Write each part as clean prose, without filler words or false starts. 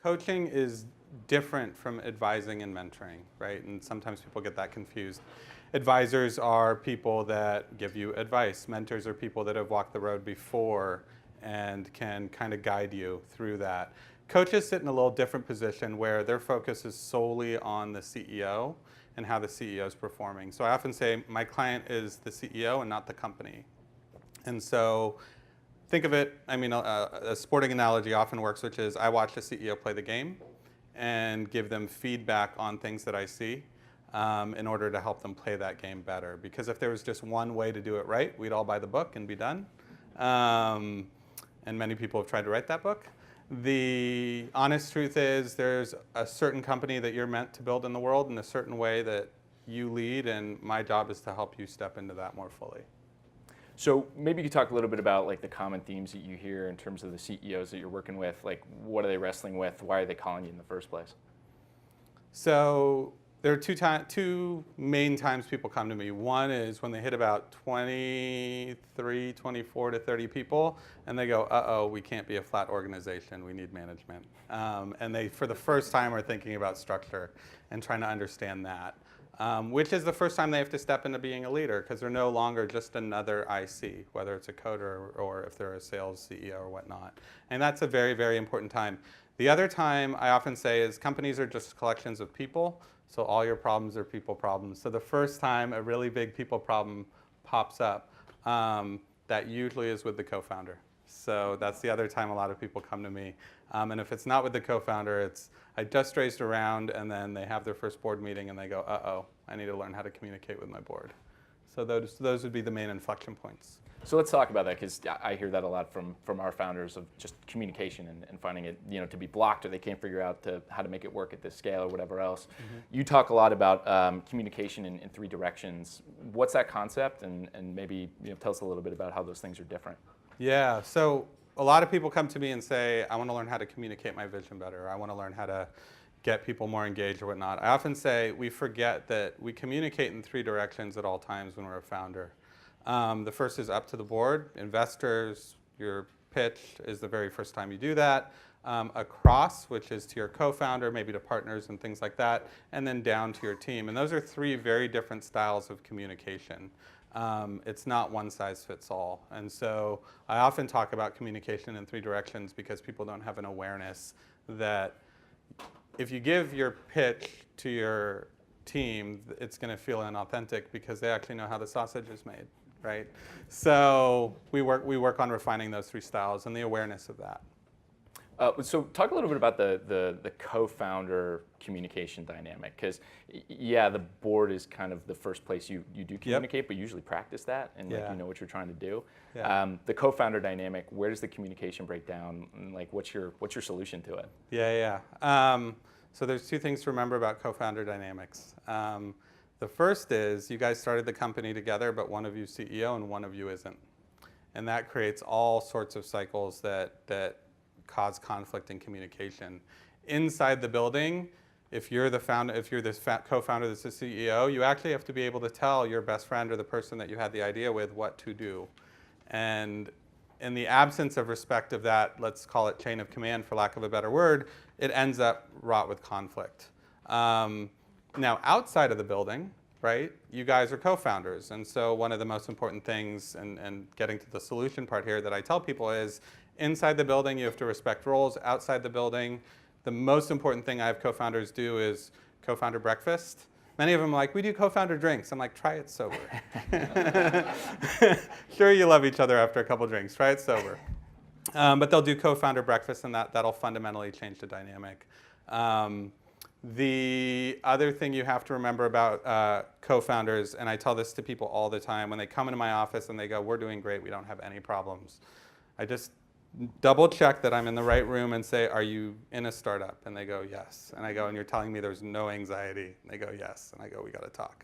Coaching is different from advising and mentoring, right? And sometimes people get that confused. Advisors are people that give you advice. Mentors are people that have walked the road before and can kind of guide you through that. Coaches sit in a little different position where their focus is solely on the CEO and how the CEO is performing. So I often say my client is the CEO and not the company. And so think of it, I mean, a sporting analogy often works, which is I watch the CEO play the game and give them feedback on things that I see in order to help them play that game better. Because if there was just one way to do it right, we'd all buy the book and be done. And many people have tried to write that book. The honest truth is there's a certain company that you're meant to build in the world in a certain way that you lead, and my job is to help you step into that more fully. So maybe you could talk a little bit about like the common themes that you hear in terms of the CEOs that you're working with. Like, what are they wrestling with? Why are they calling you in the first place? So there are two main times people come to me. One is when they hit about 23, 24 to 30 people, and they go, uh-oh, we can't be a flat organization, we need management. And they, for the first time, are thinking about structure and trying to understand that. Which is the first time they have to step into being a leader, because they're no longer just another IC, whether it's a coder or if they're a sales CEO or whatnot. And that's a very, very important time. The other time I often say is companies are just collections of people, so all your problems are people problems. So the first time a really big people problem pops up, that usually is with the co-founder. So that's the other time a lot of people come to me. And if it's not with the co-founder, it's I just raised a round, and then they have their first board meeting and they go, uh-oh, I need to learn how to communicate with my board. So those would be the main inflection points. So let's talk about that, because I hear that a lot from our founders of just communication and finding it, to be blocked, or they can't figure out how to make it work at this scale or whatever else. Mm-hmm. You talk a lot about communication in three directions. What's that concept, and maybe tell us a little bit about how those things are different. Yeah, so a lot of people come to me and say, I want to learn how to communicate my vision better. I want to learn how to get people more engaged or whatnot. I often say we forget that we communicate in three directions at all times when we're a founder. The first is up to the board. Investors, your pitch is the very first time you do that. Across, which is to your co-founder, maybe to partners and things like that, and then down to your team. And those are three very different styles of communication. It's not one size fits all. And so I often talk about communication in three directions because people don't have an awareness that if you give your pitch to your team, it's going to feel inauthentic because they actually know how the sausage is made, right? So we work on refining those three styles and the awareness of that. So talk a little bit about the co-founder communication dynamic, because yeah, the board is kind of the first place you do communicate, yep. But you usually practice that and like you know what you're trying to do. Yeah. The co-founder dynamic, where does the communication break down, and like what's your solution to it? Yeah. So there's two things to remember about co-founder dynamics. The first is you guys started the company together, but one of you is CEO and one of you isn't, and that creates all sorts of cycles that cause conflict in communication. Inside the building, if you're the founder, if you're this co-founder that's the CEO, you actually have to be able to tell your best friend or the person that you had the idea with what to do. And in the absence of respect of that, let's call it chain of command for lack of a better word, it ends up wrought with conflict. Now outside of the building, right, you guys are co-founders. And so one of the most important things, and getting to the solution part here that I tell people is, inside the building, you have to respect roles. Outside the building, the most important thing I have co-founders do is co-founder breakfast. Many of them are like, we do co-founder drinks. I'm like, try it sober. Sure, you love each other after a couple drinks. Try it sober. But they'll do co-founder breakfast, and that'll fundamentally change the dynamic. The other thing you have to remember about co-founders, and I tell this to people all the time, when they come into my office and they go, we're doing great, we don't have any problems. I just double check that I'm in the right room and say, are you in a startup? And they go, yes. And I go, and you're telling me there's no anxiety? And they go, yes. And I go, we got to talk.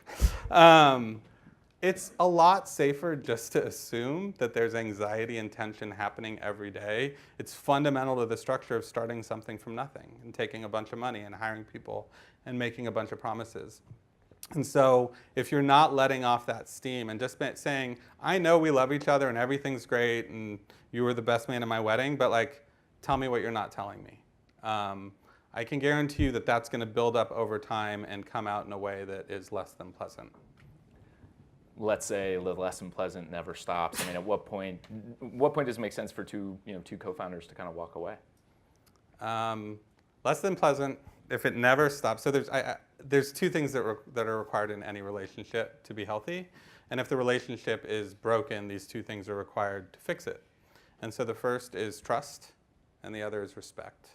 It's a lot safer just to assume that there's anxiety and tension happening every day. It's fundamental to the structure of starting something from nothing and taking a bunch of money and hiring people and making a bunch of promises. And so if you're not letting off that steam and just saying, I know we love each other and everything's great and you were the best man at my wedding, but like, tell me what you're not telling me. I can guarantee you that that's going to build up over time and come out in a way that is less than pleasant. Let's say the less than pleasant never stops. I mean, at what point does it make sense for two co-founders to kind of walk away? Less than pleasant if it never stops. So there's two things that are required in any relationship to be healthy. And if the relationship is broken, these two things are required to fix it. And so the first is trust, and the other is respect.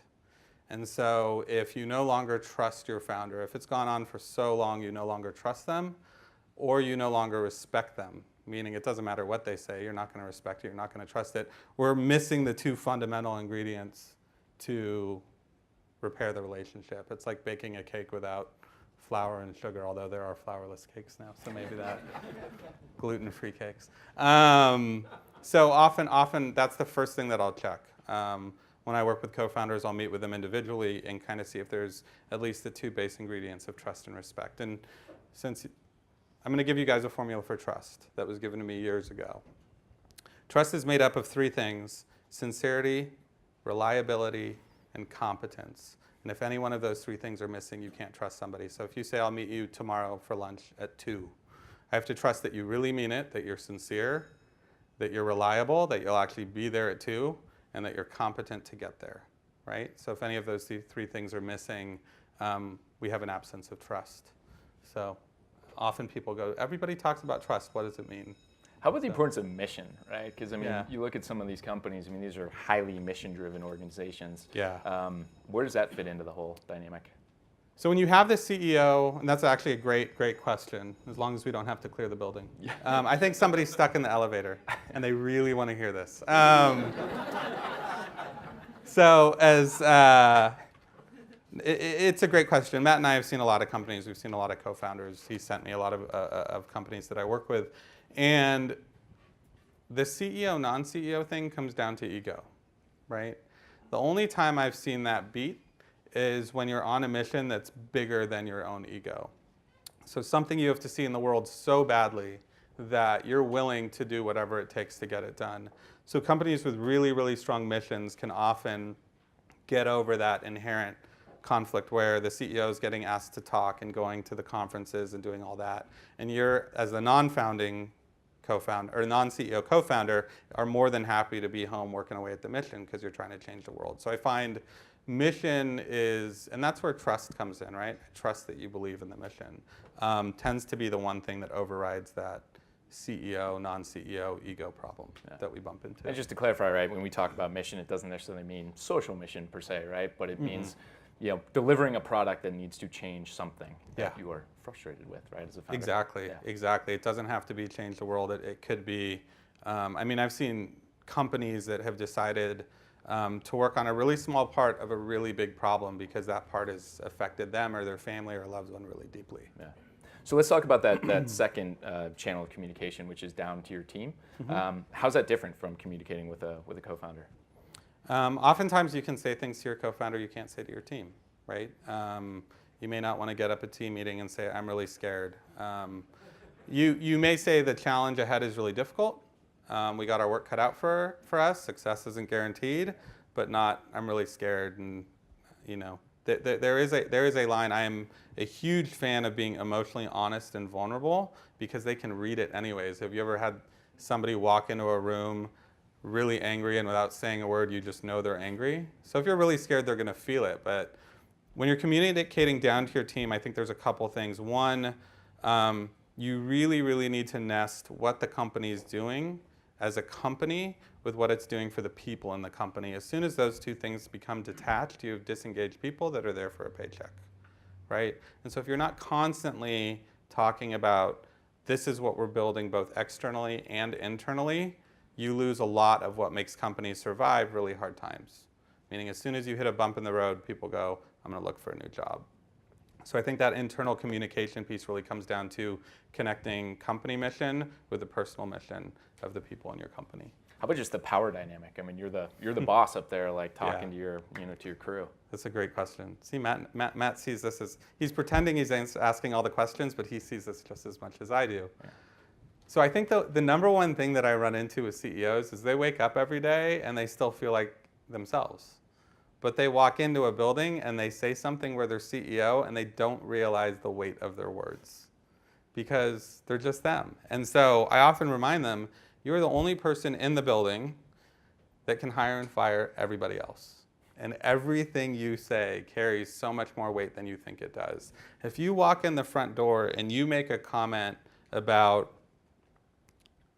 And so if you no longer trust your founder, if it's gone on for so long you no longer trust them, or you no longer respect them, meaning it doesn't matter what they say, you're not going to respect it, you're not going to trust it, we're missing the two fundamental ingredients to repair the relationship. It's like baking a cake without flour and sugar, although there are flourless cakes now, so maybe that. Gluten-free cakes. So often that's the first thing that I'll check. When I work with co-founders, I'll meet with them individually and kind of see if there's at least the two base ingredients of trust and respect. And since I'm going to give you guys a formula for trust that was given to me years ago. Trust is made up of three things: sincerity, reliability, and competence. And if any one of those three things are missing, you can't trust somebody. So if you say, I'll meet you tomorrow for lunch at 2, I have to trust that you really mean it, that you're sincere, that you're reliable, that you'll actually be there at 2, and that you're competent to get there, right? So if any of those three things are missing, we have an absence of trust. So often people go, everybody talks about trust, what does it mean? How about the importance of mission, right? Because I mean, you look at some of these companies, I mean, these are highly mission-driven organizations. Yeah. Where does that fit into the whole dynamic? So when you have the CEO, and that's actually a great question, as long as we don't have to clear the building. I think somebody's stuck in the elevator, and they really want to hear this. It's a great question. Matt and I have seen a lot of companies. We've seen a lot of co-founders. He sent me a lot of companies that I work with. And the CEO, non-CEO thing comes down to ego, right? The only time I've seen that beat is when you're on a mission that's bigger than your own ego. So something you have to see in the world so badly that you're willing to do whatever it takes to get it done. So companies with really, really strong missions can often get over that inherent conflict where the CEO is getting asked to talk and going to the conferences and doing all that. And you're, as the non-founding co-founder or non-CEO co-founder, are more than happy to be home working away at the mission because you're trying to change the world. So I find mission is, and that's where trust comes in, right? Trust that you believe in the mission tends to be the one thing that overrides that CEO, non-CEO ego problem that we bump into. And just to clarify, right, when we talk about mission, it doesn't necessarily mean social mission per se, right? But it means delivering a product that needs to change something that you are frustrated with, right, as a founder. Exactly. It doesn't have to be change the world. It could be, I mean, I've seen companies that have decided to work on a really small part of a really big problem because that part has affected them or their family or loved one really deeply. Yeah. So let's talk about that second channel of communication, which is down to your team. How's that different from communicating with a co-founder? Oftentimes you can say things to your co-founder you can't say to your team, right? You may not want to get up at a team meeting and say, I'm really scared. You may say the challenge ahead is really difficult. We got our work cut out for us. Success isn't guaranteed, but not, I'm really scared. And there is a line. I am a huge fan of being emotionally honest and vulnerable because they can read it anyways. Have you ever had somebody walk into a room really angry and without saying a word, you just know they're angry? So if you're really scared, they're going to feel it. But when you're communicating down to your team, I think there's a couple things. One, you really, really need to nest what the company is doing as a company with what it's doing for the people in the company. As soon as those two things become detached, you have disengaged people that are there for a paycheck, right? And so if you're not constantly talking about this is what we're building both externally and internally, you lose a lot of what makes companies survive really hard times. Meaning as soon as you hit a bump in the road, people go, I'm going to look for a new job. So I think that internal communication piece really comes down to connecting company mission with the personal mission of the people in your company. How about just the power dynamic? I mean, you're the boss up there, like talking to your to your crew. That's a great question. See, Matt sees this as he's pretending he's asking all the questions, but he sees this just as much as I do. Yeah. So I think the number one thing that I run into with CEOs is they wake up every day and they still feel like themselves. but they walk into a building and they say something where they're CEO and they don't realize the weight of their words because they're just them. And so I often remind them, you're the only person in the building that can hire and fire everybody else. And everything you say carries so much more weight than you think it does. If you walk in the front door and you make a comment about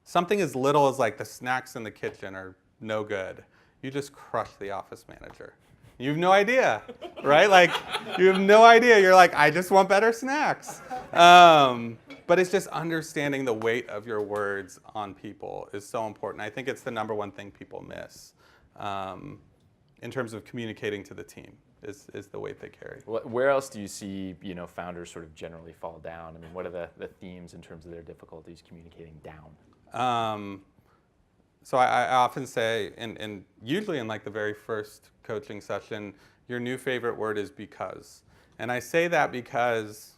something as little as like the snacks in the kitchen are no good, you just crush the office manager. You have no idea, right? Like, you have no idea. You're like, I just want better snacks. But it's just understanding the weight of your words on people is so important. I think it's the number one thing people miss in terms of communicating to the team is the weight they carry. Where else do you see founders sort of generally fall down? I mean, what are the themes in terms of their difficulties communicating down? So I often say, and usually in like the very first coaching session, your new favorite word is because. And I say that because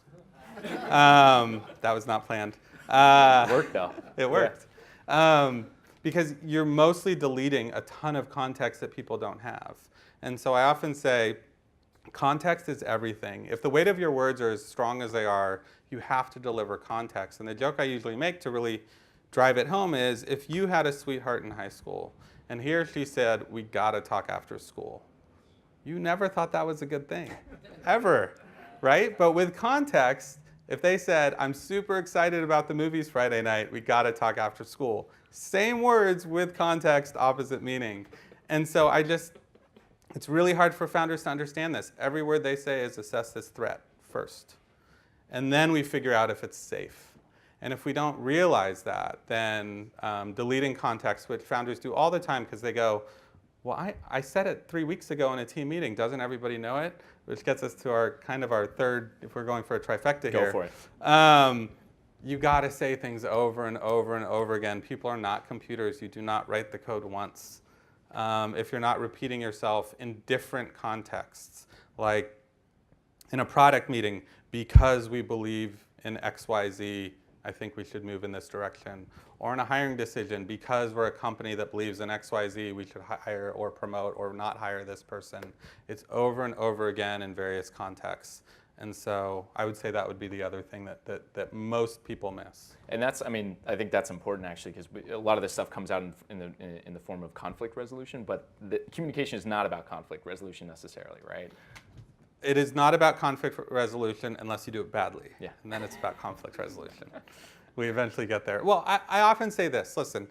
that was not planned. It worked though. It worked. Yeah. Because you're mostly deleting a ton of context that people don't have. And so I often say, context is everything. If the weight of your words are as strong as they are, you have to deliver context. And the joke I usually make to really drive it home is, if you had a sweetheart in high school and he or she said, we gotta talk after school, you never thought that was a good thing, ever, right? But with context, if they said, I'm super excited about the movies Friday night, we gotta talk after school. Same words with context, opposite meaning. And so it's really hard for founders to understand this. Every word they say is assess this threat first. And then we figure out if it's safe. And if we don't realize that, then deleting context, which founders do all the time because they go, well, I said it 3 weeks ago in a team meeting. Doesn't everybody know it? Which gets us to our third, if we're going for a trifecta here. Go for it. You got to say things over and over and over again. People are not computers. You do not write the code once. If you're not repeating yourself in different contexts, like in a product meeting, because we believe in XYZ, I think we should move in this direction. Or in a hiring decision, because we're a company that believes in XYZ, we should hire or promote or not hire this person. It's over and over again in various contexts. And so I would say that would be the other thing that most people miss. And I think that's important actually, because a lot of this stuff comes out in the form of conflict resolution, but the communication is not about conflict resolution necessarily, right? It is not about conflict resolution unless you do it badly. Yeah. And then it's about conflict resolution. We eventually get there. Well, I often say this, listen,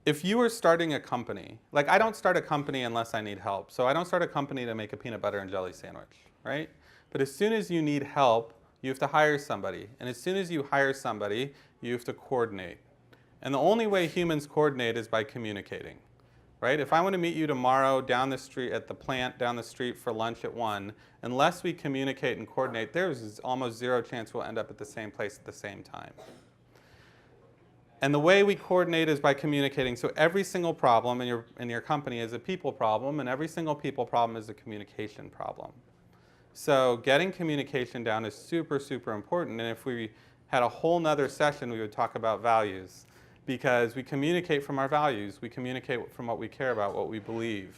if you are starting a company, like I don't start a company unless I need help. So I don't start a company to make a peanut butter and jelly sandwich, right? But as soon as you need help, you have to hire somebody. And as soon as you hire somebody, you have to coordinate. And the only way humans coordinate is by communicating. Right? If I want to meet you tomorrow down the street at the plant down the street for lunch at 1, unless we communicate and coordinate, there's almost zero chance we'll end up at the same place at the same time. And the way we coordinate is by communicating. So every single problem in your company is a people problem, and every single people problem is a communication problem. So getting communication down is super, super important. And if we had a whole nother session, we would talk about values. Because we communicate from our values, we communicate from what we care about, what we believe,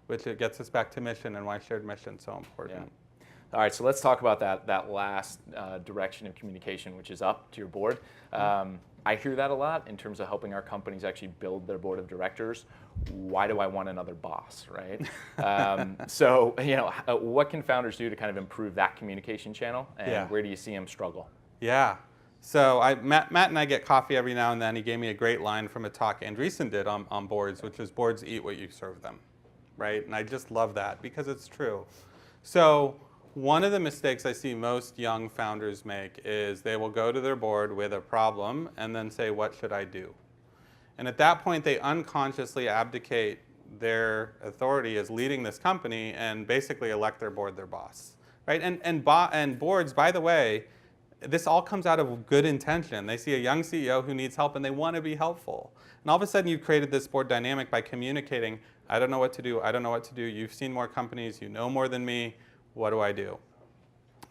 which it gets us back to mission and why shared mission is so important. Yeah. All right, so let's talk about that last direction of communication, which is up to your board. I hear that a lot in terms of helping our companies actually build their board of directors. Why do I want another boss, right? So, what can founders do to kind of improve that communication channel, and where do you see them struggle? Yeah. So Matt and I get coffee every now and then. He gave me a great line from a talk Andreessen did on boards, which is boards eat what you serve them, right? And I just love that because it's true. So one of the mistakes I see most young founders make is they will go to their board with a problem and then say, what should I do? And at that point, they unconsciously abdicate their authority as leading this company and basically elect their board their boss, right? And boards, by the way, this all comes out of good intention. They see a young CEO who needs help and they want to be helpful. And all of a sudden you've created this board dynamic by communicating, I don't know what to do, I don't know what to do, you've seen more companies, you know more than me, what do I do?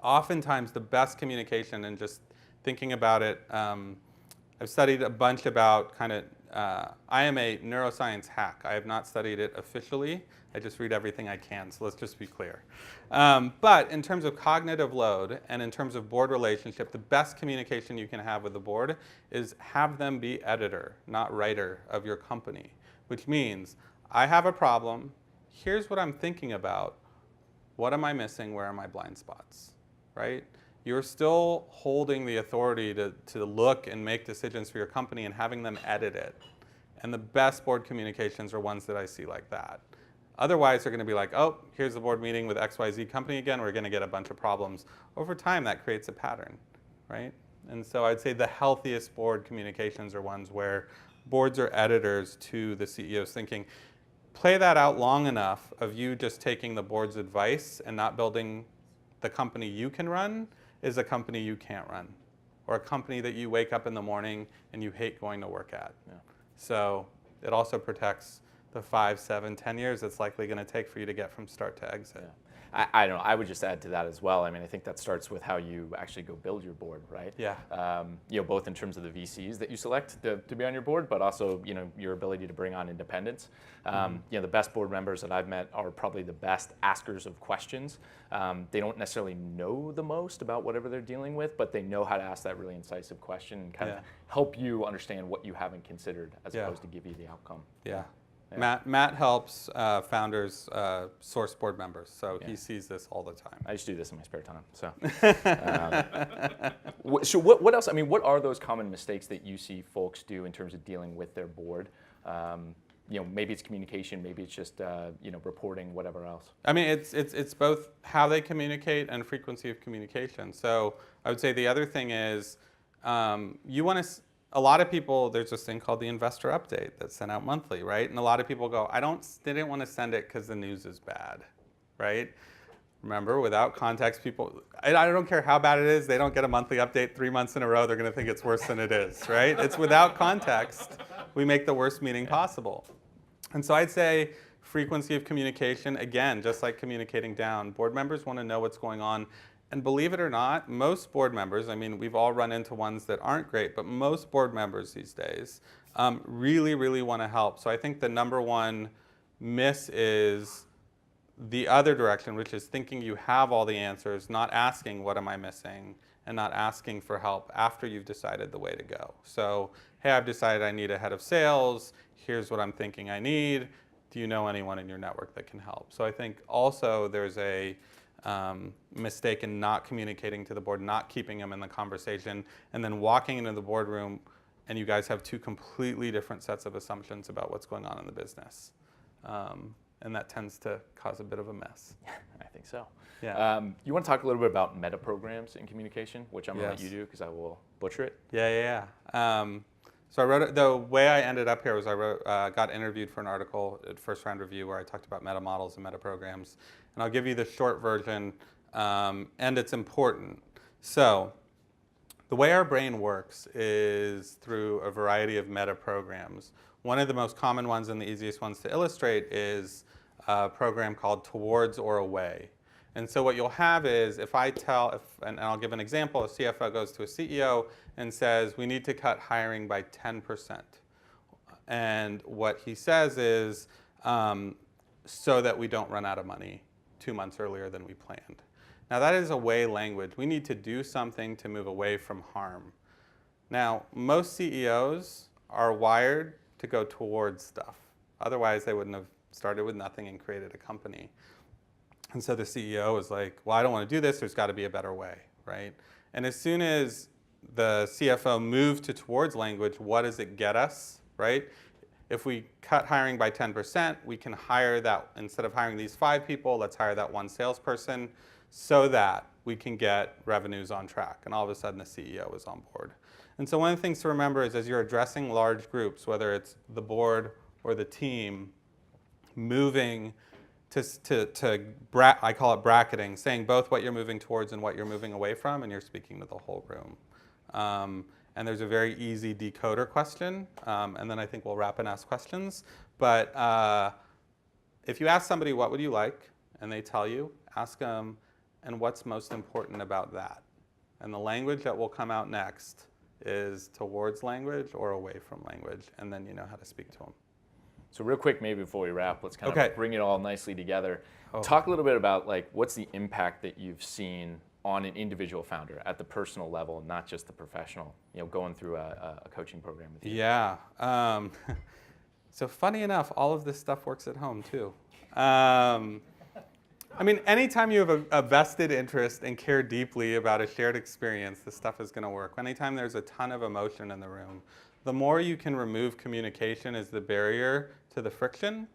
Oftentimes the best communication, and just thinking about it, I've studied a bunch about kind of I am a neuroscience hack. I have not studied it officially. I just read everything I can, so let's just be clear. But in terms of cognitive load and in terms of board relationship, the best communication you can have with the board is have them be editor, not writer of your company, which means I have a problem. Here's what I'm thinking about. What am I missing? Where are my blind spots, right? You're still holding the authority to look and make decisions for your company and having them edit it. And the best board communications are ones that I see like that. Otherwise, they're going to be like, oh, here's the board meeting with XYZ company again. We're going to get a bunch of problems. Over time, that creates a pattern, right? And so I'd say the healthiest board communications are ones where boards are editors to the CEO's thinking. Play that out long enough of you just taking the board's advice and not building the company you can run is a company you can't run, or a company that you wake up in the morning and you hate going to work at. Yeah. So it also protects the 5, 7, 10 years it's likely going to take for you to get from start to exit. Yeah. I don't know. I would just add to that as well. I mean, I think that starts with how you actually go build your board, right? Yeah. Both in terms of the VCs that you select to be on your board, but also, your ability to bring on independents. The best board members that I've met are probably the best askers of questions. They don't necessarily know the most about whatever they're dealing with, but they know how to ask that really incisive question and kind of help you understand what you haven't considered as opposed to give you the outcome. Yeah. Yeah. Matt helps founders source board members, so he sees this all the time. I just do this in my spare time. So, so what else? I mean, what are those common mistakes that you see folks do in terms of dealing with their board? Maybe it's communication, maybe it's just reporting, whatever else. I mean, it's both how they communicate and frequency of communication. So I would say the other thing is you want to. A lot of people, there's this thing called the investor update that's sent out monthly, right? And a lot of people go, they didn't want to send it because the news is bad, right? Remember, without context, people, I don't care how bad it is, they don't get a monthly update 3 months in a row, they're going to think it's worse than it is, right? It's without context, we make the worst meeting possible. And so I'd say frequency of communication, again, just like communicating down, board members want to know what's going on. And believe it or not, most board members, I mean, we've all run into ones that aren't great, but most board members these days really, really want to help. So I think the number one miss is the other direction, which is thinking you have all the answers, not asking what am I missing, and not asking for help after you've decided the way to go. So, hey, I've decided I need a head of sales. Here's what I'm thinking I need. Do you know anyone in your network that can help? So I think also there's a mistake in not communicating to the board, not keeping them in the conversation, and then walking into the boardroom and you guys have two completely different sets of assumptions about what's going on in the business. And that tends to cause a bit of a mess. I think so. Yeah. You want to talk a little bit about meta programs in communication, which I'm going to let you do because I will butcher it. Yeah. So I wrote it, the way I ended up here was I got interviewed for an article at First Round Review where I talked about meta models and meta programs. And I'll give you the short version, and it's important. So the way our brain works is through a variety of meta programs. One of the most common ones and the easiest ones to illustrate is a program called Towards or Away. And so what you'll have is and I'll give an example, a CFO goes to a CEO and says, we need to cut hiring by 10%. And what he says is, so that we don't run out of money 2 months earlier than we planned. Now that is away language. We need to do something to move away from harm. Now, most CEOs are wired to go towards stuff. Otherwise, they wouldn't have started with nothing and created a company. And so the CEO is like, well, I don't want to do this. There's got to be a better way, right? And as soon as the CFO moves to towards language, what does it get us, right? If we cut hiring by 10%, we can hire that, instead of hiring these 5 people, let's hire that 1 salesperson so that we can get revenues on track. And all of a sudden, the CEO is on board. And so one of the things to remember is as you're addressing large groups, whether it's the board or the team, moving I call it bracketing, saying both what you're moving towards and what you're moving away from, and you're speaking to the whole room. And there's a very easy decoder question, and then I think we'll wrap and ask questions. But if you ask somebody, what would you like, and they tell you, ask them, and what's most important about that? And the language that will come out next is towards language or away from language, and then you know how to speak to them. So real quick, maybe before we wrap, let's kind Okay. of bring it all nicely together. Oh. Talk a little bit about like what's the impact that you've seen on an individual founder at the personal level, not just the professional, you know, going through a coaching program with you. Yeah. So funny enough, all of this stuff works at home too. I mean, anytime you have a vested interest and care deeply about a shared experience, this stuff is going to work. Anytime there's a ton of emotion in the room, the more you can remove communication as the barrier to the friction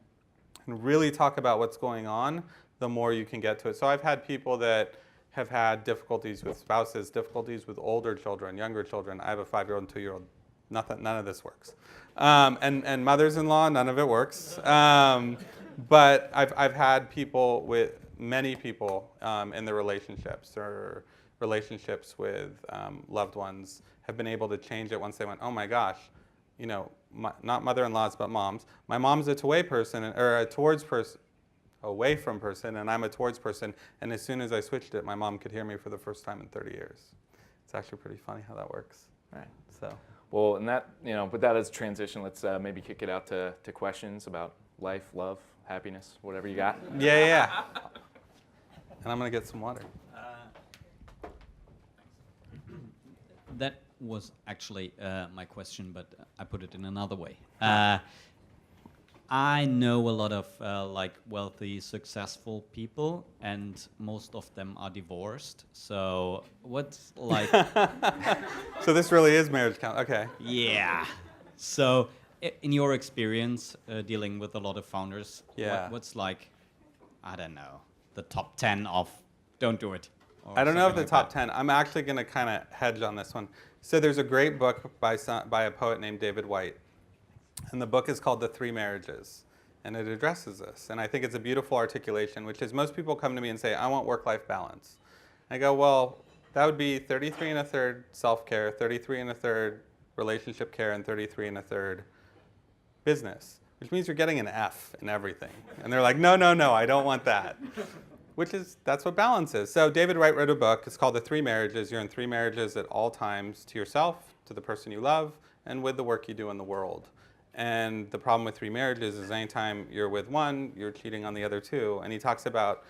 and really talk about what's going on, the more you can get to it. So I've had people that have had difficulties with spouses, difficulties with older children, younger children. I have a 5-year-old and 2-year-old. None of this works. And mothers-in-law, none of it works. But I've had people with many people in the relationships or relationships with loved ones have been able to change it once they went, oh my gosh, you know, not mother-in-laws, but moms. My mom's a away person or a towards person, away from person, and I'm a towards person. And as soon as I switched it, my mom could hear me for the first time in 30 years. It's actually pretty funny how that works. All right. So. Well, and that, you know, with that as a transition, let's maybe kick it out to questions about life, love, happiness, whatever you got. Yeah. And I'm going to get some water. That was actually my question, but I put it in another way. I know a lot of like wealthy, successful people, and most of them are divorced. So what's like? So this really is marriage count. Okay. Yeah. So in your experience dealing with a lot of founders, Yeah. what's like, I don't know, the top 10 of don't do it? I don't know if something the top 10. I'm actually going to kind of hedge on this one. So there's a great book by a poet named David White. And the book is called The Three Marriages. And it addresses this. And I think it's a beautiful articulation, which is most people come to me and say, I want work-life balance. I go, well, that would be 33 1/3 self-care, 33 1/3 relationship care, and 33 1/3 business, which means you're getting an F in everything. And they're like, no, I don't want that. That's what balance is. So David White wrote a book. It's called The Three Marriages. You're in 3 marriages at all times, to yourself, to the person you love, and with the work you do in the world. And the problem with 3 marriages is anytime you're with one, you're cheating on the other 2. And he talks about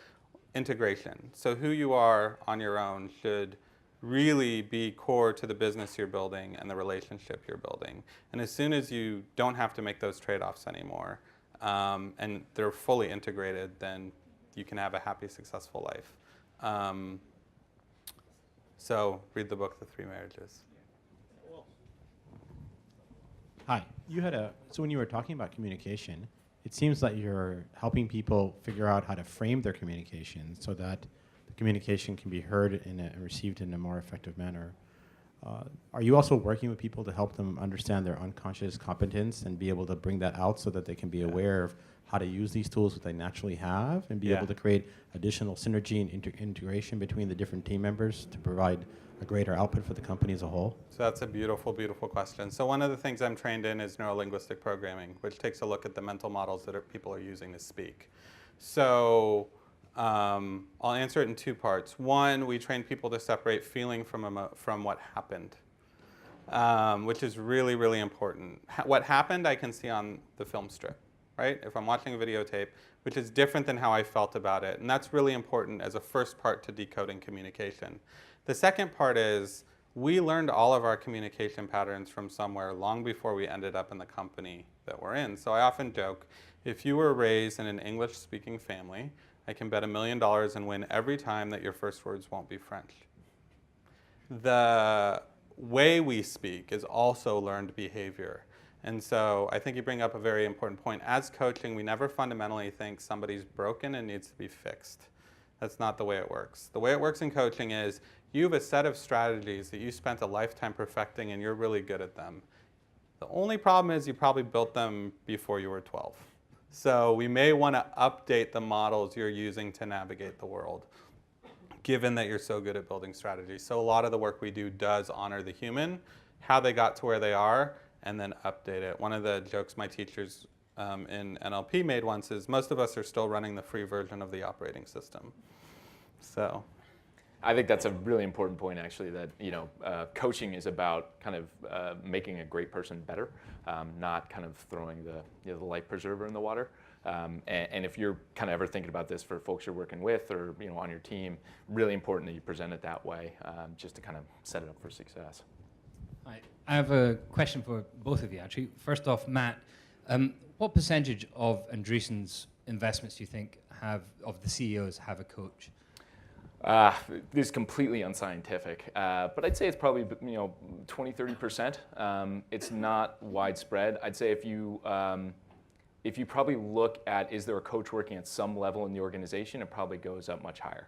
integration. So who you are on your own should really be core to the business you're building and the relationship you're building. And as soon as you don't have to make those trade-offs anymore, and they're fully integrated, then you can have a happy, successful life. So read the book, The Three Marriages. Hi. So when you were talking about communication, it seems like you're helping people figure out how to frame their communication so that the communication can be heard and received in a more effective manner. Are you also working with people to help them understand their unconscious competence and be able to bring that out so that they can be aware of how to use these tools that they naturally have and be able to create additional synergy and integration between the different team members to provide a greater output for the company as a whole? So that's a beautiful, beautiful question. So one of the things I'm trained in is neurolinguistic programming, which takes a look at the mental models that people are using to speak. So I'll answer it in 2 parts. One, we train people to separate feeling from what happened, which is really, really important. What happened, I can see on the film strip, right? If I'm watching a videotape, which is different than how I felt about it. And that's really important as a first part to decoding communication. The second part is we learned all of our communication patterns from somewhere long before we ended up in the company that we're in. So I often joke, if you were raised in an English-speaking family, I can bet $1 million and win every time that your first words won't be French. The way we speak is also learned behavior. And so I think you bring up a very important point. As coaching, we never fundamentally think somebody's broken and needs to be fixed. That's not the way it works. The way it works in coaching is you have a set of strategies that you spent a lifetime perfecting and you're really good at them. The only problem is you probably built them before you were 12. So we may want to update the models you're using to navigate the world, given that you're so good at building strategies. So a lot of the work we do does honor the human, how they got to where they are, and then update it. One of the jokes my teachers in NLP made once is most of us are still running the free version of the operating system. So. I think that's a really important point, actually, that coaching is about kind of making a great person better, not kind of throwing the life preserver in the water. And if you're kind of ever thinking about this for folks you're working with or on your team, really important that you present it that way, just to kind of set it up for success. Hi. I have a question for both of you, actually. First off, Matt, what percentage of Andreessen's investments do you think of the CEOs have a coach? This is completely unscientific, but I'd say it's probably 20-30%. It's not widespread. I'd say if you probably look at is there a coach working at some level in the organization, it probably goes up much higher.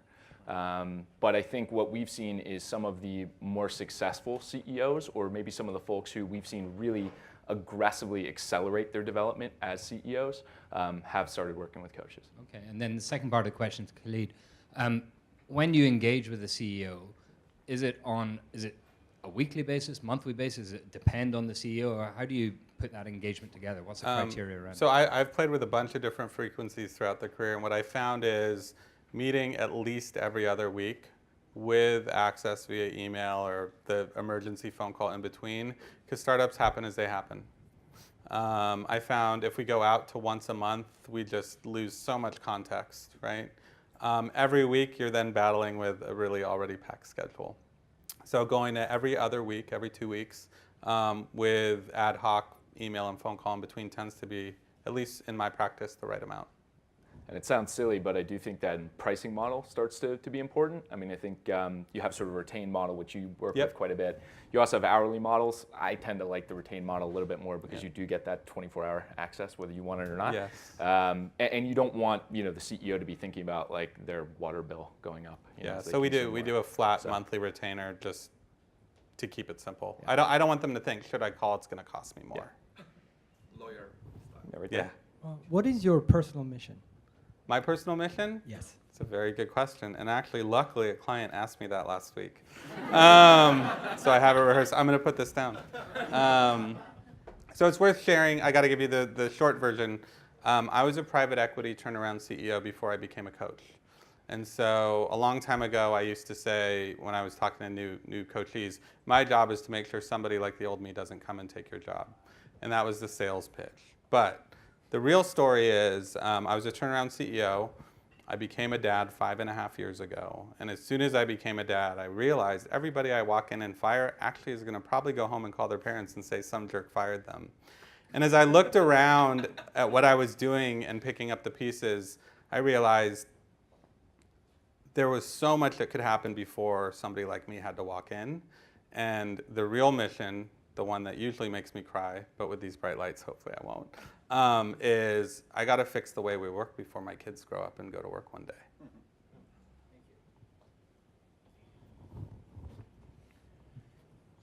But I think what we've seen is some of the more successful CEOs, or maybe some of the folks who we've seen really aggressively accelerate their development as CEOs, have started working with coaches. Okay, and then the second part of the question to Khalid. When you engage with the CEO, is it a weekly basis, monthly basis? Does it depend on the CEO, or how do you put that engagement together? What's the criteria around it? So I've played with a bunch of different frequencies throughout the career, and what I found is meeting at least every other week with access via email or the emergency phone call in between, because startups happen as they happen. I found if we go out to once a month, we just lose so much context, right? Every week, you're then battling with a really already packed schedule. So going to every other week, every 2 weeks, with ad hoc email and phone call in between tends to be, at least in my practice, the right amount. And it sounds silly, but I do think that pricing model starts to be important. I mean, I think you have sort of a retained model, which you work with quite a bit. You also have hourly models. I tend to like the retained model a little bit more because you do get that 24-hour access, whether you want it or not. Yes. And you don't want the CEO to be thinking about like their water bill going up. So we do a flat monthly retainer just to keep it simple. I don't want them to think, should I call, it's going to cost me more. Lawyer. What is your personal mission? My personal mission? Yes. It's a very good question. And actually, luckily, a client asked me that last week. So I have it rehearsed. I'm going to put this down. So it's worth sharing. I got to give you the short version. I was a private equity turnaround CEO before I became a coach. And so a long time ago, I used to say, when I was talking to new coachees, my job is to make sure somebody like the old me doesn't come and take your job. And that was the sales pitch. But the real story is I was a turnaround CEO. I became a dad 5.5 years ago. And as soon as I became a dad, I realized everybody I walk in and fire actually is going to probably go home and call their parents and say some jerk fired them. And as I looked around at what I was doing and picking up the pieces, I realized there was so much that could happen before somebody like me had to walk in. And the real mission, the one that usually makes me cry, but with these bright lights, hopefully I won't, is I got to fix the way we work before my kids grow up and go to work one day.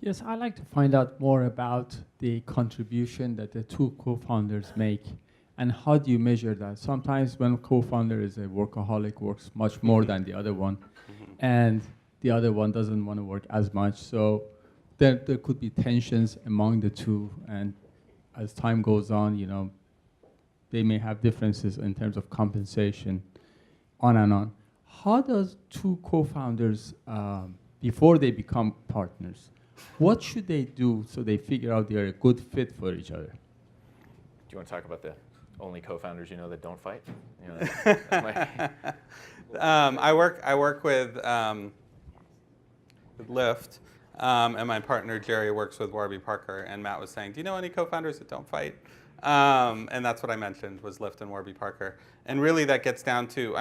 Yes, I'd like to find out more about the contribution that the two co-founders make, and how do you measure that? Sometimes when a co-founder is a workaholic, works much more than the other one, and the other one doesn't want to work as much. So there could be tensions among the two, and as time goes on, they may have differences in terms of compensation, on and on. How does two co-founders, before they become partners, what should they do so they figure out they're a good fit for each other? Do you want to talk about the only co-founders that don't fight? I work with Lyft. And my partner, Jerry, works with Warby Parker. And Matt was saying, do you know any co-founders that don't fight? And that's what I mentioned, was Lyft and Warby Parker. And really that gets down to,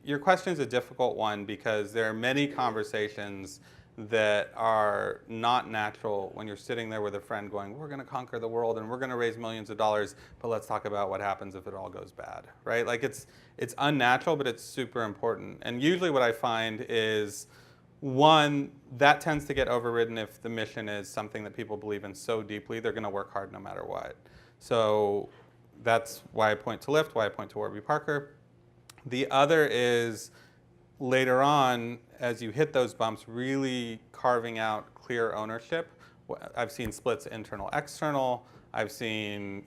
your question is a difficult one because there are many conversations that are not natural when you're sitting there with a friend going, we're going to conquer the world and we're going to raise millions of dollars, but let's talk about what happens if it all goes bad, right? Like it's unnatural, but it's super important. And usually what I find is, one, that tends to get overridden if the mission is something that people believe in so deeply, they're going to work hard no matter what. So that's why I point to Lyft, why I point to Warby Parker. The other is later on, as you hit those bumps, really carving out clear ownership. I've seen splits internal, external. I've seen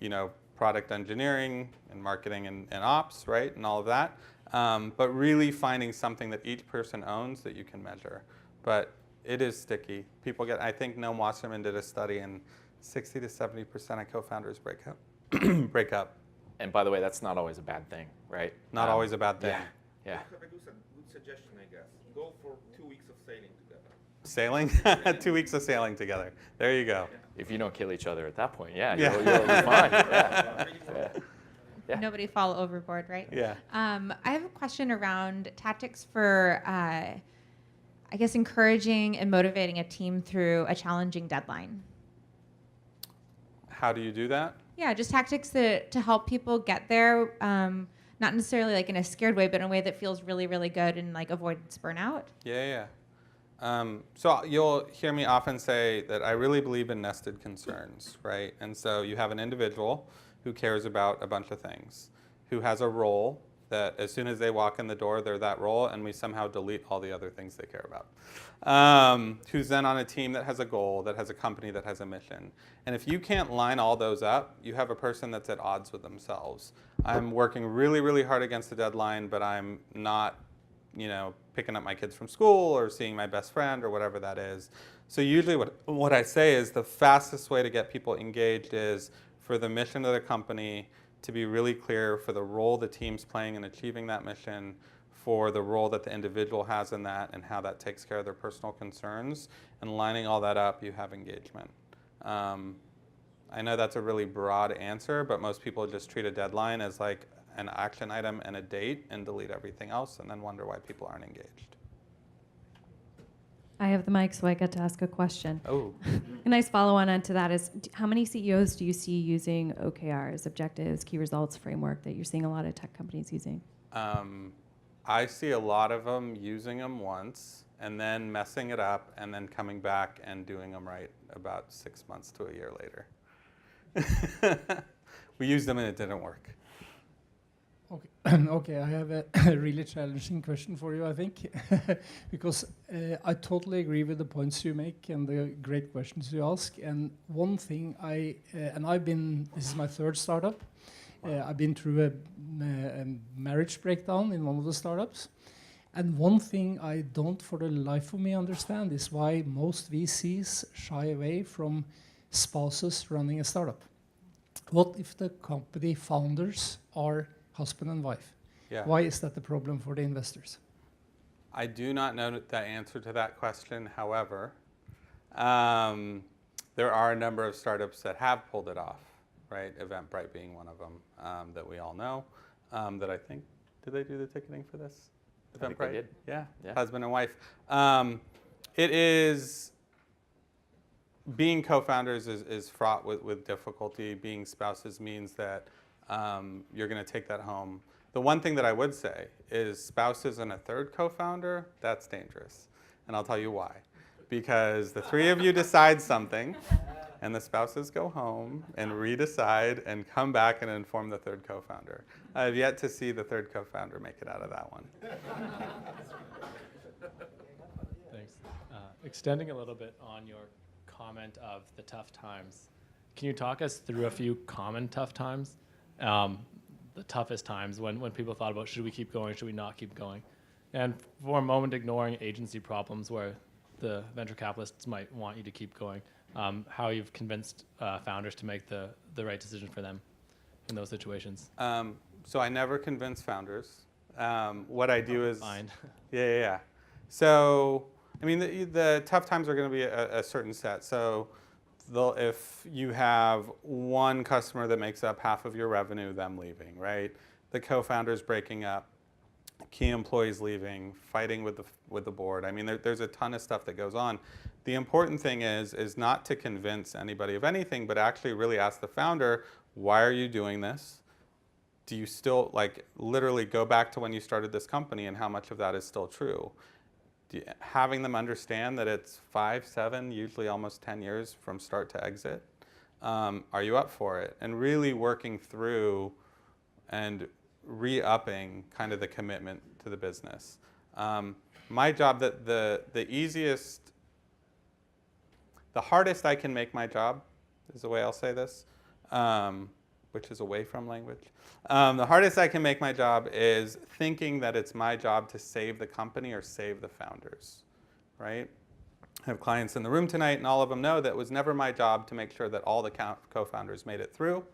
product engineering and marketing and ops, right, and all of that. but really finding something that each person owns that you can measure. But it is sticky. People get, I think Noam Wasserman did a study, and 60 to 70% of co-founders break up. break up. And by the way, that's not always a bad thing, right? Not always a bad thing. Yeah. I do some good suggestion, I guess. Go for 2 weeks of sailing together. Sailing? 2 weeks of sailing together. There you go. If you don't kill each other at that point, yeah, Yeah. you'll be fine. Yeah. Yeah. Nobody fall overboard, right? Yeah. I have a question around tactics for, I guess, encouraging and motivating a team through a challenging deadline. How do you do that? Yeah, just tactics to help people get there, not necessarily like in a scared way, but in a way that feels really, really good and like avoids burnout. Yeah. So you'll hear me often say that I really believe in nested concerns, right? And so you have an individual who cares about a bunch of things, who has a role that as soon as they walk in the door, they're that role, and we somehow delete all the other things they care about. Who's then on a team that has a goal, that has a company that has a mission. And if you can't line all those up, you have a person that's at odds with themselves. I'm working really, really hard against the deadline, but I'm not, picking up my kids from school or seeing my best friend or whatever that is. So usually what I say is the fastest way to get people engaged is for the mission of the company to be really clear, for the role the team's playing in achieving that mission, for the role that the individual has in that and how that takes care of their personal concerns. And lining all that up, you have engagement. I know that's a really broad answer, but most people just treat a deadline as like an action item and a date and delete everything else and then wonder why people aren't engaged. I have the mic, so I get to ask a question. Oh. A nice follow-on onto that is, how many CEOs do you see using OKRs, objectives, key results framework that you're seeing a lot of tech companies using? I see a lot of them using them once and then messing it up and then coming back and doing them right about 6 months to a year later. We used them and it didn't work. Okay, I have a really challenging question for you, I think, because I totally agree with the points you make and the great questions you ask. And one thing this is my third startup. I've been through a marriage breakdown in one of the startups. And one thing I don't for the life of me understand is why most VCs shy away from spouses running a startup. What if the company founders are husband and wife? Yeah. Why is that the problem for the investors? I do not know the answer to that question. However, there are a number of startups that have pulled it off, right? Eventbrite being one of them that we all know. That I think, did they do the ticketing for this? I think they did. Yeah, Yeah. Husband and wife. It is, being co-founders is fraught with difficulty. Being spouses means that you're going to take that home. The one thing that I would say is spouses and a third co-founder, that's dangerous. And I'll tell you why. Because the three of you decide something, and the spouses go home and redecide and come back and inform the third co-founder. I have yet to see the third co-founder make it out of that one. Thanks. Extending a little bit on your comment of the tough times, can you talk us through a few common tough times? The toughest times when people thought about, should we keep going, should we not keep going? And for a moment, ignoring agency problems where the venture capitalists might want you to keep going, how you've convinced founders to make the right decision for them in those situations. So I never convince founders. What I do is... Fine. Yeah. So, I mean, the tough times are going to be a certain set. So if you have one customer that makes up half of your revenue, them leaving, right? The co-founders breaking up, key employees leaving, fighting with the board. I mean, there's a ton of stuff that goes on. The important thing is not to convince anybody of anything, but actually really ask the founder, why are you doing this? Do you still, literally go back to when you started this company and how much of that is still true? Having them understand that it's 5, 7, usually almost 10 years from start to exit. Are you up for it? And really working through and re-upping kind of the commitment to the business. My job, the hardest I can make my job, is the way I'll say this, which is away from language. The hardest I can make my job is thinking that it's my job to save the company or save the founders, right? I have clients in the room tonight, and all of them know that it was never my job to make sure that all the co-founders made it through.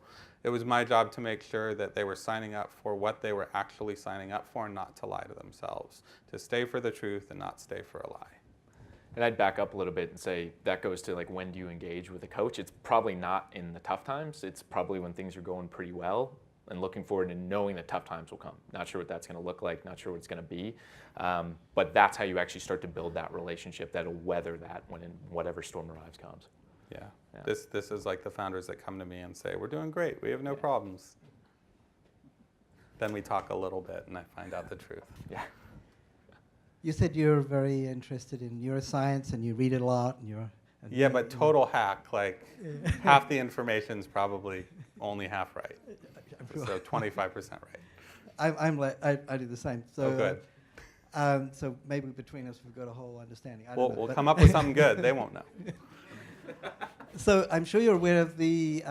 It was my job to make sure that they were signing up for what they were actually signing up for and not to lie to themselves, to stay for the truth and not stay for a lie. And I'd back up a little bit and say that goes to like, when do you engage with a coach? It's probably not in the tough times. It's probably when things are going pretty well and looking forward and knowing that tough times will come. Not sure what that's going to look like, not sure what it's going to be. But that's how you actually start to build that relationship that'll weather that when whatever storm arrives comes. Yeah. This is like the founders that come to me and say, we're doing great, we have no problems. Then we talk a little bit and I find out the truth. Yeah. You said you're very interested in neuroscience and you read it a lot. Yeah, but total hack, like half the information's probably only half right. So 25% right. I do the same. So, oh, good. So maybe between us we've got a whole understanding. We'll come up with something good. They won't know. So I'm sure you're aware of the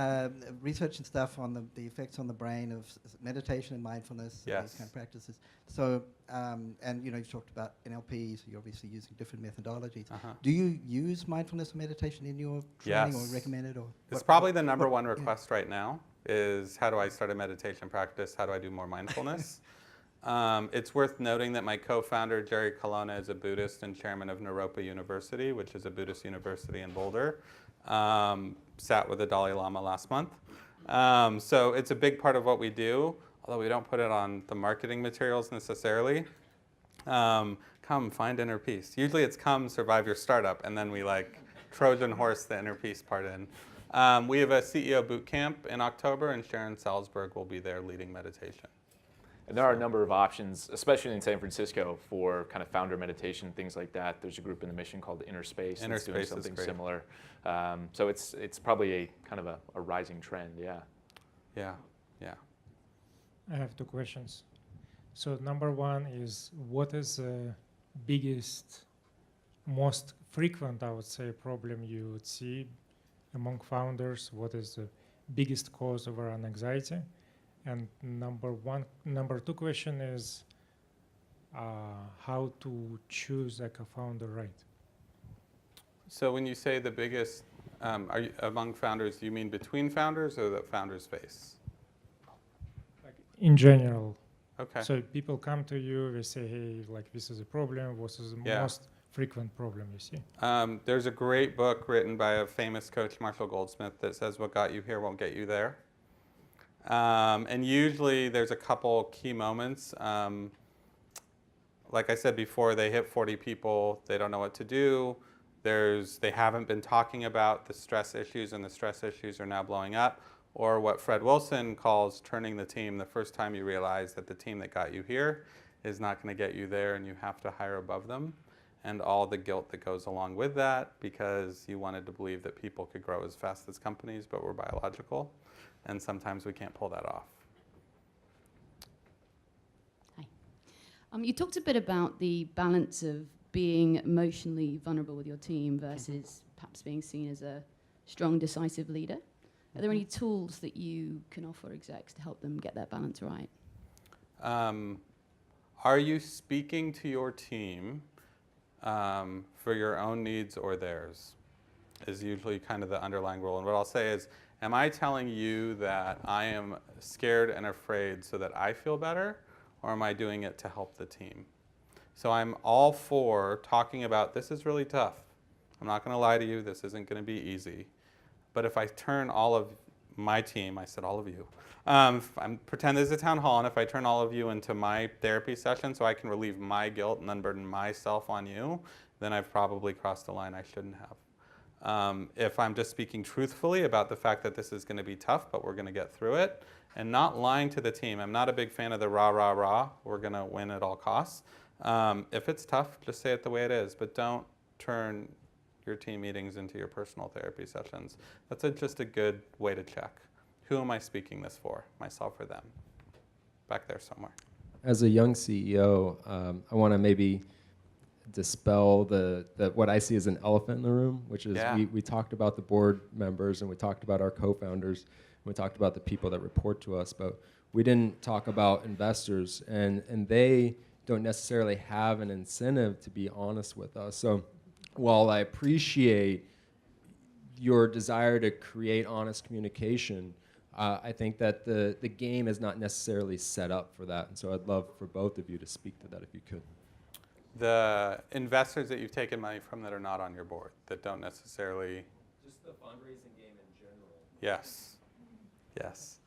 research and stuff on the effects on the brain of meditation and mindfulness, and these kind of practices. So, and you've talked about NLP, so you're obviously using different methodologies. Do you use mindfulness or meditation in your training or recommend it? Or it's probably the number one request right now is, how do I start a meditation practice? How do I do more mindfulness? It's worth noting that my co-founder, Jerry Colonna, is a Buddhist and chairman of Naropa University, which is a Buddhist university in Boulder. Sat with the Dalai Lama last month. So it's a big part of what we do, although we don't put it on the marketing materials necessarily. Come, find inner peace. Usually it's come, survive your startup, and then we like Trojan horse the inner peace part in. We have a CEO boot camp in October, and Sharon Salzberg will be there leading meditation. And there are a number of options, especially in San Francisco, for kind of founder meditation, things like that. There's a group in the Mission called Inner Space that's doing something similar. So it's probably a kind of a rising trend, yeah. Yeah, yeah. I have two questions. So number one is, what is the biggest, most frequent, I would say, problem you would see among founders? What is the biggest cause of our anxiety? And number two question is how to choose a co-founder right? So when you say the biggest, are you, among founders, do you mean between founders or that founders face? Like in general. Okay. So people come to you, they say, hey, like this is a problem. What is the most frequent problem you see? There's a great book written by a famous coach, Marshall Goldsmith, that says what got you here won't get you there. And usually there's a couple key moments. Like I said before, they hit 40 people, they don't know what to do. They haven't been talking about the stress issues, and the stress issues are now blowing up. Or what Fred Wilson calls turning the team, the first time you realize that the team that got you here is not going to get you there and you have to hire above them. And all the guilt that goes along with that, because you wanted to believe that people could grow as fast as companies, but we're biological. And sometimes we can't pull that off. Hi. You talked a bit about the balance of being emotionally vulnerable with your team versus perhaps being seen as a strong, decisive leader. Are there any tools that you can offer execs to help them get that balance right? Are you speaking to your team for your own needs or theirs? Is usually kind of the underlying rule. And what I'll say is, am I telling you that I am scared and afraid so that I feel better, or am I doing it to help the team? So I'm all for talking about, this is really tough. I'm not going to lie to you, this isn't going to be easy. But if I turn all of my team, I said all of you, pretend there's a town hall, and if I turn all of you into my therapy session so I can relieve my guilt and unburden myself on you, then I've probably crossed a line I shouldn't have. If I'm just speaking truthfully about the fact that this is going to be tough, but we're going to get through it, and not lying to the team. I'm not a big fan of the rah, rah, rah, we're going to win at all costs. If it's tough, just say it the way it is, but don't turn your team meetings into your personal therapy sessions. That's just a good way to check. Who am I speaking this for, myself or them? Back there somewhere. As a young CEO, I want to maybe dispel what I see as an elephant in the room, which is we talked about the board members and we talked about our co-founders. We talked about the people that report to us, but we didn't talk about investors, and they don't necessarily have an incentive to be honest with us. So while I appreciate your desire to create honest communication, I think that the game is not necessarily set up for that. And so I'd love for both of you to speak to that if you could. The investors that you've taken money from that are not on your board, that don't necessarily... Just the fundraising game in general. Yes. Yes.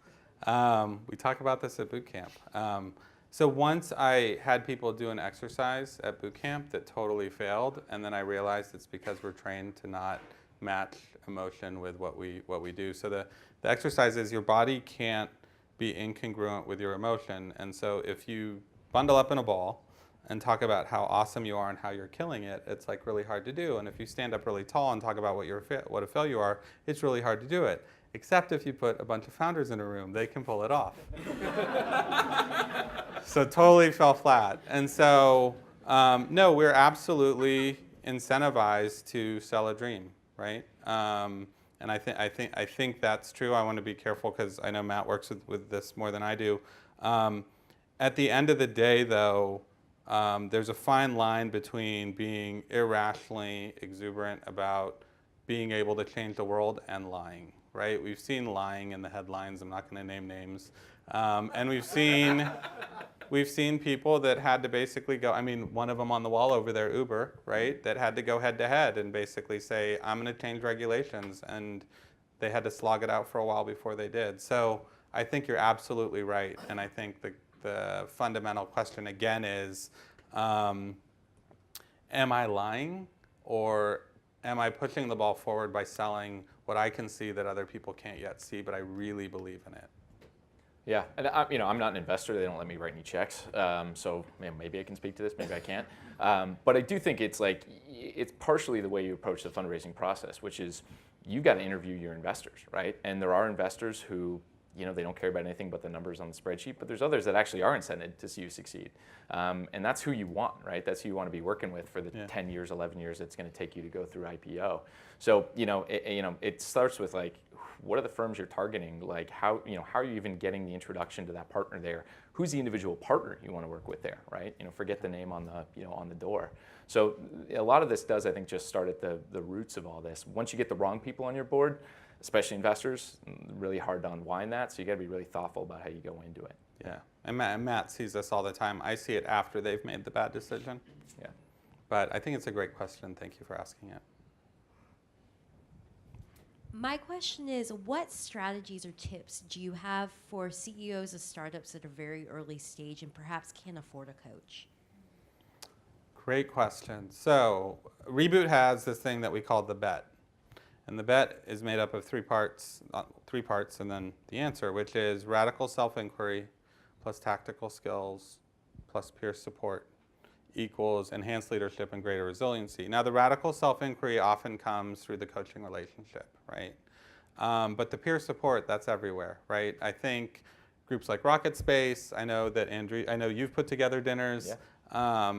We talk about this at boot camp. So once I had people do an exercise at boot camp that totally failed, and then I realized it's because we're trained to not match emotion with what we do. So the exercise is your body can't be incongruent with your emotion. And so if you bundle up in a ball and talk about how awesome you are and how you're killing it, it's like really hard to do. And if you stand up really tall and talk about what a failure you are, it's really hard to do it. Except if you put a bunch of founders in a room, they can pull it off. So totally fell flat. And so, no, we're absolutely incentivized to sell a dream, right? And I think that's true. I want to be careful because I know Matt works with this more than I do. At the end of the day, though, there's a fine line between being irrationally exuberant about being able to change the world and lying. Right? We've seen lying in the headlines. I'm not going to name names. And we've seen people that had to basically go, I mean, one of them on the wall over there, Uber, right? That had to go head to head and basically say, I'm going to change regulations. And they had to slog it out for a while before they did. So I think you're absolutely right. And I think the fundamental question again is, am I lying, or am I pushing the ball forward by selling what I can see that other people can't yet see, but I really believe in it? Yeah, and I'm not an investor. They don't let me write any checks. So maybe I can speak to this, maybe I can't. But I do think it's partially the way you approach the fundraising process, which is you got to interview your investors, right? And there are investors who, they don't care about anything but the numbers on the spreadsheet, but there's others that actually are incented to see you succeed. And that's who you want, right? That's who you want to be working with for the 10 years, 11 years it's going to take you to go through IPO. So, it starts with what are the firms you're targeting? Like how are you even getting the introduction to that partner there? Who's the individual partner you want to work with there, right? Forget the name on the, on the door. So a lot of this does, I think, just start at the roots of all this. Once you get the wrong people on your board, especially investors, really hard to unwind that. So you got to be really thoughtful about how you go into it. Yeah, and Matt sees this all the time. I see it after they've made the bad decision. Yeah, but I think it's a great question. Thank you for asking it. My question is, what strategies or tips do you have for CEOs of startups that are very early stage and perhaps can't afford a coach? Great question. So Reboot has this thing that we call the bet. And the bet is made up of three parts, and then the answer, which is radical self-inquiry plus tactical skills plus peer support equals enhanced leadership and greater resiliency. Now, the radical self-inquiry often comes through the coaching relationship, right? But the peer support, that's everywhere, right? I think groups like Rocket Space, I know that I know you've put together dinners. Yeah.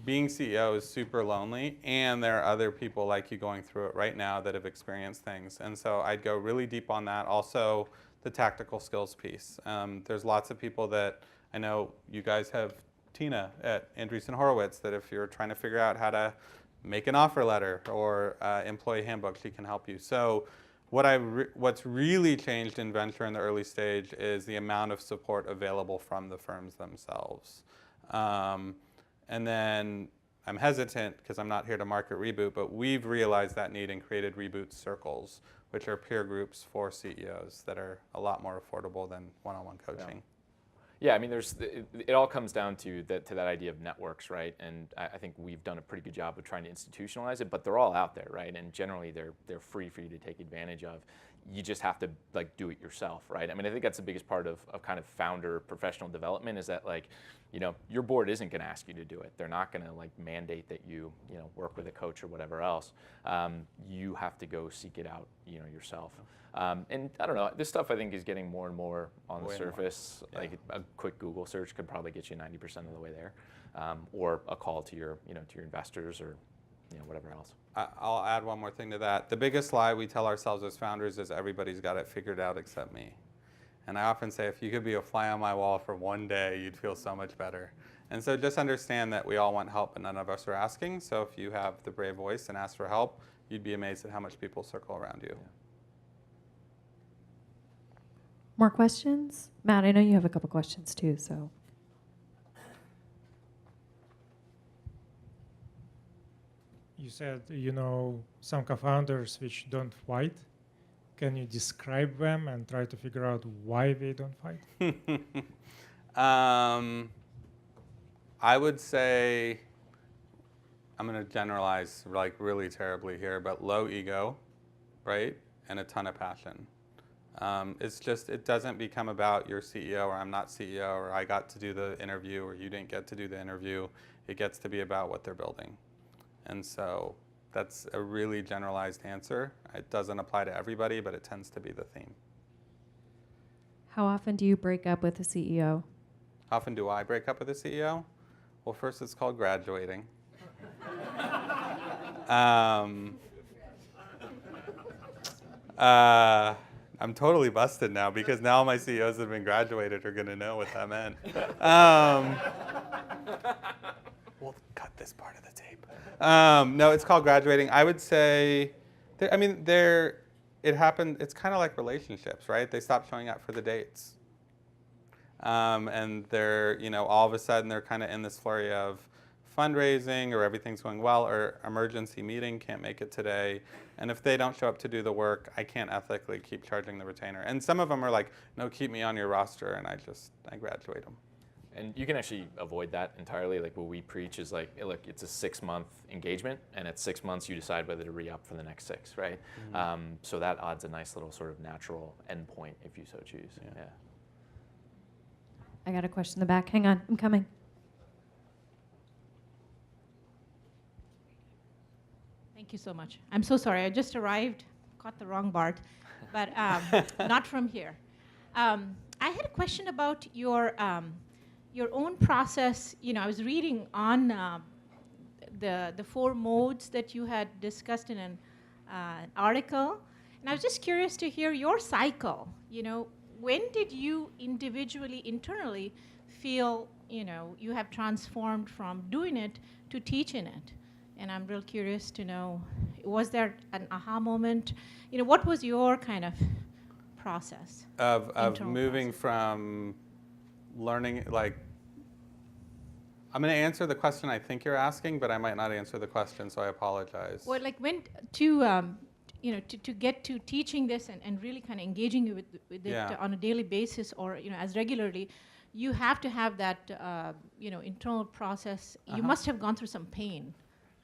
Being CEO is super lonely, and there are other people like you going through it right now that have experienced things. And so I'd go really deep on that. Also, the tactical skills piece. There's lots of people that I know you guys have Tina at Andreessen Horowitz that if you're trying to figure out how to make an offer letter or employee handbook, she can help you. So what's really changed in venture in the early stage is the amount of support available from the firms themselves. And then I'm hesitant because I'm not here to market Reboot, but we've realized that need and created Reboot Circles, which are peer groups for CEOs that are a lot more affordable than one-on-one coaching. Yeah, I mean, it all comes down to that idea of networks, right? And I think we've done a pretty good job of trying to institutionalize it, but they're all out there, right? And generally, they're free for you to take advantage of. You just have to do it yourself, right? I mean, I think that's the biggest part of kind of founder professional development is that your board isn't going to ask you to do it. They're not going to mandate that you work with a coach or whatever else. You have to go seek it out, yourself. And I don't know, this stuff I think is getting more and more on the surface. Yeah. Like a quick Google search could probably get you 90% of the way there, or a call to your, to your investors or, whatever else. I'll add one more thing to that. The biggest lie we tell ourselves as founders is everybody's got it figured out except me. And I often say, if you could be a fly on my wall for one day, you'd feel so much better. And so just understand that we all want help, and none of us are asking. So if you have the brave voice and ask for help, you'd be amazed at how much people circle around you. Yeah. More questions? Matt, I know you have a couple questions too, so. You said, some co-founders which don't fight. Can you describe them and try to figure out why they don't fight? I would say, I'm going to generalize like really terribly here, but low ego, right? And a ton of passion. It's just, it doesn't become about your CEO or I'm not CEO or I got to do the interview or you didn't get to do the interview. It gets to be about what they're building. And so that's a really generalized answer. It doesn't apply to everybody, but it tends to be the theme. How often do you break up with a CEO? How often do I break up with a CEO? Well, first it's called graduating. I'm totally busted now because now my CEOs that have been graduated are going to know what that meant. We'll cut this part of the tape. No, it's called graduating. I would say, it happened, it's kind of like relationships, right? They stop showing up for the dates. And they're, all of a sudden they're kind of in this flurry of fundraising or everything's going well or emergency meeting, can't make it today. And if they don't show up to do the work, I can't ethically keep charging the retainer. And some of them are like, no, keep me on your roster, and I graduate them. And you can actually avoid that entirely. Like what we preach is like, look, it's a 6-month engagement, and at 6 months you decide whether to re-up for the next 6, right? Mm-hmm. So that adds a nice little sort of natural endpoint if you so choose. Yeah. I got a question in the back. Hang on, I'm coming. Thank you so much. I'm so sorry. I just arrived, caught the wrong BART, but not from here. I had a question about your own process. I was reading on the 4 modes that you had discussed in an article, and I was just curious to hear your cycle. When did you individually, internally, feel you have transformed from doing it to teaching it? And I'm real curious to know, was there an aha moment? What was your kind of process? Of moving from learning, like, I'm going to answer the question I think you're asking, but I might not answer the question, so I apologize. Well, like when to get to teaching this and really kind of engaging with it on a daily basis or as regularly, you have to have that internal process. You must have gone through some pain.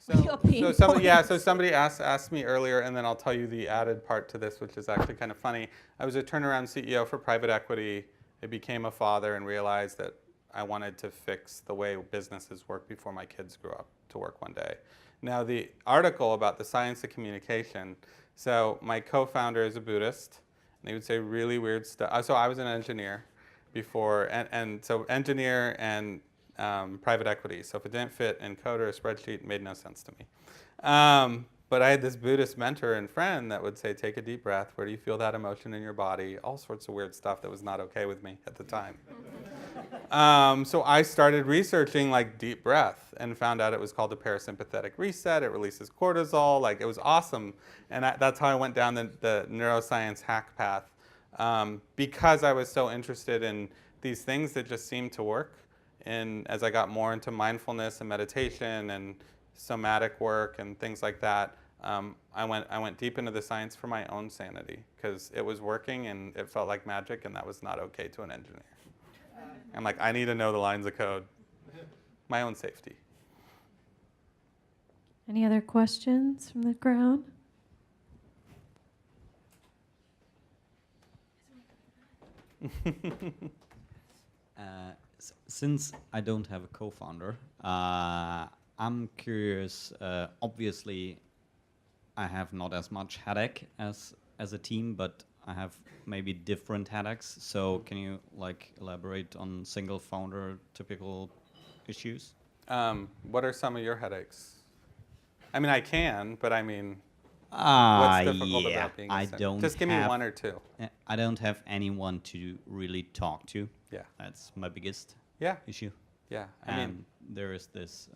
So somebody asked me earlier, and then I'll tell you the added part to this, which is actually kind of funny. I was a turnaround CEO for private equity. I became a father and realized that I wanted to fix the way businesses work before my kids grew up to work one day. Now, the article about the science of communication, so my co-founder is a Buddhist, and he would say really weird stuff. So I was an engineer before, and so engineer and private equity. So if it didn't fit in code or a spreadsheet, it made no sense to me. But I had this Buddhist mentor and friend that would say, take a deep breath. Where do you feel that emotion in your body? All sorts of weird stuff that was not okay with me at the time. So I started researching like deep breath and found out it was called the parasympathetic reset. It releases cortisol. Like, it was awesome. And that's how I went down the neuroscience hack path, because I was so interested in these things that just seemed to work. And as I got more into mindfulness and meditation and somatic work and things like that, I went deep into the science for my own sanity, because it was working and it felt like magic, and that was not okay to an engineer. I'm like, I need to know the lines of code. My own safety. Any other questions from the crowd? Since I don't have a co-founder, I'm curious. Obviously, I have not as much headache as a team, but I have maybe different headaches. So can you elaborate on single founder typical issues? What are some of your headaches? I mean, I can, but I mean, what's difficult yeah, about being a I center? don't Just give me have- one or two. I don't have anyone to really talk to. Yeah. That's my biggest Yeah. issue. Yeah, I And mean- there is this,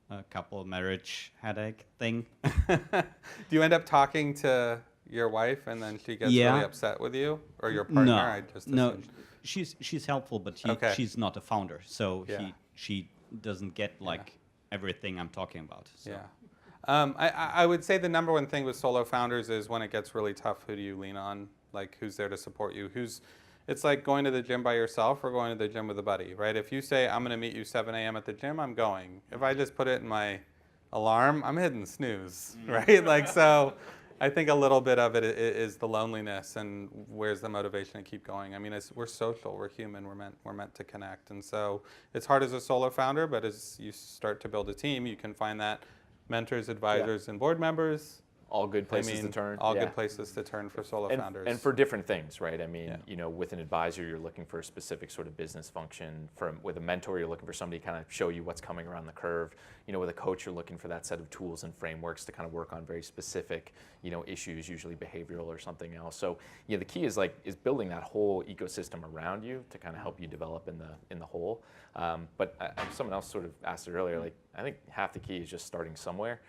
a couple marriage headache thing. Do you end up talking to your wife and then she gets really upset with you, or your partner? No, I just no, assumed. she's helpful, but Okay. she's not a founder, so Yeah. she doesn't get like everything I'm talking about. So. Yeah. I would say the number one thing with solo founders is when it gets really tough, who do you lean on? Like, who's there to support you? It's like going to the gym by yourself or going to the gym with a buddy, right? If you say, I'm going to meet you 7 a.m. at the gym, I'm going. If I just put it in my alarm, I'm hitting snooze, right? Like, so I think a little bit of it is the loneliness and where's the motivation to keep going. I mean, we're social, we're human, we're meant to connect. And so it's hard as a solo founder, but as you start to build a team, you can find that mentors, advisors, and board members. All good places to turn. All good places to turn for solo founders. And for different things, right? I mean, with an advisor, you're looking for a specific sort of business function. With a mentor, you're looking for somebody to kind of show you what's coming around the curve. With a coach, you're looking for that set of tools and frameworks to kind of work on very specific, issues, usually behavioral or something else. So, the key is building that whole ecosystem around you to kind of help you develop in the whole. But someone else sort of asked it earlier. Like, I think half the key is just starting somewhere.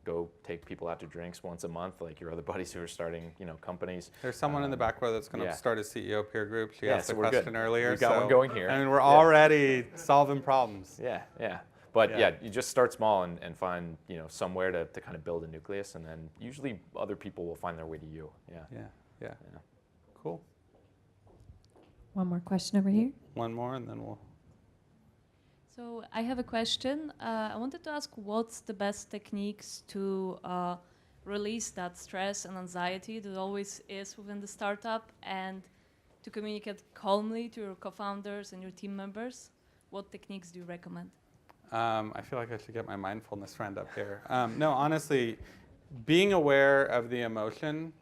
Go take people out to drinks once a month, like your other buddies who are starting, companies. There's someone in the back row that's going to start a CEO peer group. She asked so the we're question good. earlier. We've got one going here. I mean, we're already solving problems. Yeah. But you just start small and find, somewhere to kind of build a nucleus, and then usually other people will find their way to you. Yeah. Cool. One more question over here. One more, and then we'll. So I have a question. I wanted to ask what's the best techniques to release that stress and anxiety that always is within the startup, and to communicate calmly to your co-founders and your team members? What techniques do you recommend? I feel like I should get my mindfulness friend up here. No, honestly, being aware of the emotion,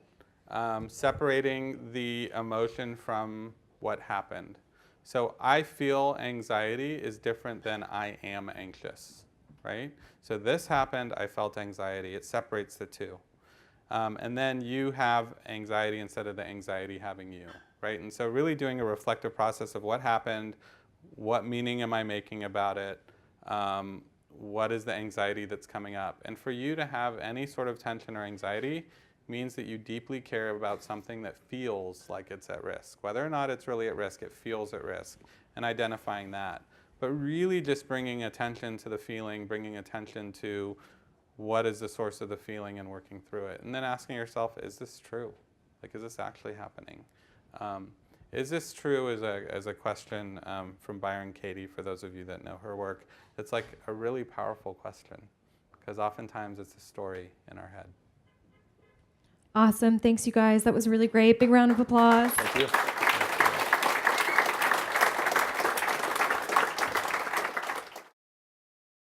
separating the emotion from what happened. So I feel anxiety is different than I am anxious, right? So this happened, I felt anxiety. It separates the two. And then you have anxiety instead of the anxiety having you, right? And so really doing a reflective process of what happened, what meaning am I making about it, what is the anxiety that's coming up? And for you to have any sort of tension or anxiety means that you deeply care about something that feels like it's at risk. Whether or not it's really at risk, it feels at risk, and identifying that. But really just bringing attention to the feeling, bringing attention to what is the source of the feeling and working through it. And then asking yourself, is this true? Like, is this actually happening? Is this true as a question from Byron Katie, for those of you that know her work. It's like a really powerful question, because oftentimes it's a story in our head. Awesome. Thanks, you guys. That was really great. Big round of applause. Thank you.